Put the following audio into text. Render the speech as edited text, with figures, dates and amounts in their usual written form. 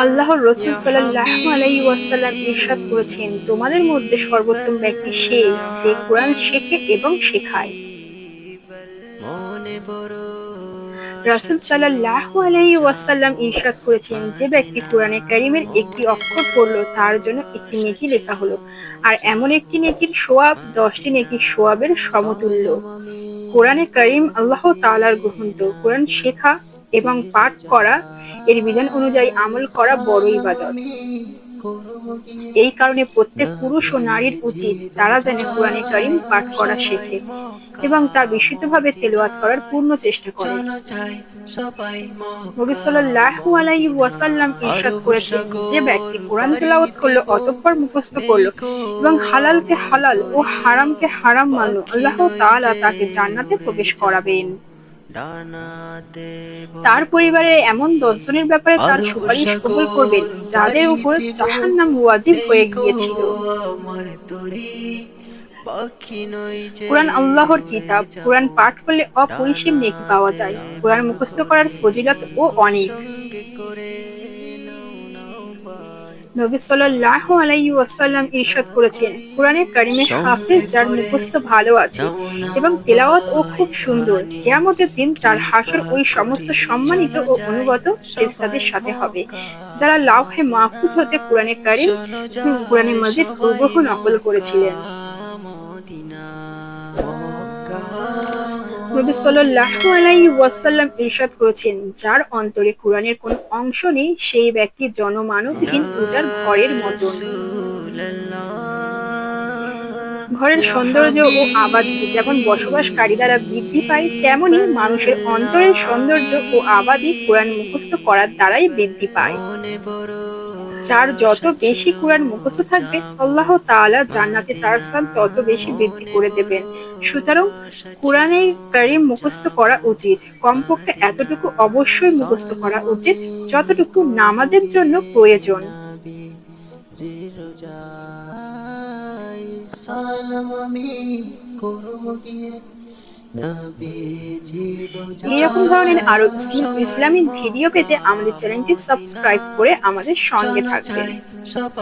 আল্লাহর রাসূল ইয়া সাল্লাল্লাহু আলাইহি ওয়াসাল্লাম ইরশাদ করেছেন, তোমাদের মধ্যে হাবিব সর্বোত্তম ব্যক্তি সে, যে কোরআন শেখে এবং শেখায়। মনে বড় আশা রাসূল ছিল সাল্লাল্লাহু আলাইহি ওয়াসাল্লাম যাব ইরশাদ করেছেন, যে ব্যক্তি কোরআনে কারীমের মদিনায় একটি অক্ষর পড়ল তার জন্য একটি আশা নেকি লেখা ছিল হলো, আর এমন একটি নেকির সওয়াব ১০টি নেকির সওয়াবের সমতুল্য। সালাম আমি কোরআনে কারীম আল্লাহ তাআলার গ্রন্থ। কোরআন মদিনায় শেখা এবং চির পাঠ করা, এর বিধান অনুযায়ী যায় আমল করা বড় সালাম ইবাদত। আমি করব গিয়ে এই কারণে প্রত্যেক পুরুষ ও নারীর উচিত নবীজির তারা যেন কোরআনে কারীম রোজায় পাঠ করা সবাই শেখে মক্কা এবং তা বিশুদ্ধভাবে তেলাওয়াত করার মদিনায় পূর্ণ চেষ্টা করে। চলো যাই সবাই নবী মক্কা সাল্লাল্লাহু আলাইহি ওয়াসাল্লাম মদিনায় ইরশাদ আরব করেছেন, যে ব্যক্তি সাগর কোরআন পাড়ি তেলাওয়াত করলো দেব অতঃপর মুখস্থ নেই করলো গো এবং হালালকে আমার হালাল ও তরি হারামকে হারাম মানলো, পাখি আল্লাহ নই তাআলা যে তাকে জান্নাতে উড়ে প্রবেশ যাব করাবেন। ডানাতে তার ভর পরিবারের করে এমন ১০ জনের ব্যাপারে তার আরব সুপারিশ কবুল করবেন, সাগর যাদের পাড়ি উপর দেব জাহান্নাম ওয়াজিব নেই হয়ে গো গিয়েছিল। আমার তরি পাখি নই যে কুরআন আল্লাহর উড়ে কিতাব। যাব কুরআন পাঠ করলে অপরিসীম নেকি পাওয়া ডানাতে যায়। কুরআন আমার মুখস্থ করার তরি ফজিলত ও অনেক। সঙ্গে করে নাও নাও ভাই নবী সাল্লাল্লাহু আলাইহি ওয়াসাল্লাম ইরশাদ করেছেন, কুরআনে কারিমের হাফেজ সঙ্গে যার করে মুখস্থ ভালো আছে নাও নাও এবং তেলাওয়াত ও ভাই খুব সুন্দর, খানি কিয়ামতের দিন তার হাসর কৃপা ওই সমস্ত করে সম্মানিত চলো ও যাই অনুগত সবাই ফেরেশতাদের সাথে হবে, মক্কা যারা লাওহে মাহফুজ হতে মদিনায় কুরআনে কারিম চলো যাই কুরআনে মাজিদ সবাই হুবহু নকল মক্কা করেছিলেন। মদিনা মক্কা নবী সাল্লাল্লাহু আলাইহি মদিনা ওয়াসাল্লাম ইরশাদ করেছেন, যার অন্তরে কুরআনের কোনো অংশ নেই সেই ব্যক্তি জনমানবহীন ইয়া উজাড় ঘরের মতন। রাসূলুল্লাহ ঘরের ইয়া সৌন্দর্য ও আবাদি যেমন বসবাসকারী দ্বারা বৃদ্ধি পায়, তেমনি মানুষের অন্তরের সৌন্দর্য ও আবাদি কোরআন মুখস্থ করার দ্বারাই বৃদ্ধি পায়। মনে বড় যার যত আশা বেশি ছিল কুরআন মুখস্থ থাকবে, আল্লাহ যাব তাআলা জান্নাতে তার স্থান তত মদিনায় বেশি বৃদ্ধি মনে করে বড় দেবেন। সুতরাং আশা ছিল কুরআনে কারীম মুখস্থ যাব করা উচিত। কমপক্ষে এতটুকু মদিনায় অবশ্যই মুখস্থ করা সালাম উচিত, আমি যতটুকু করব নামাজের জন্য গিয়ে প্রয়োজন। নবীজির রোজায় সালাম আমি করব গিয়ে নবীজির এরকম ধরনের আরো রোজায় সবাই ইসলামিক ভিডিও মক্কা পেতে আমাদের চ্যানেলটি সাবস্ক্রাইব করে মদিনায় আমাদের সঙ্গে চলো থাকবেন। যাই সবাই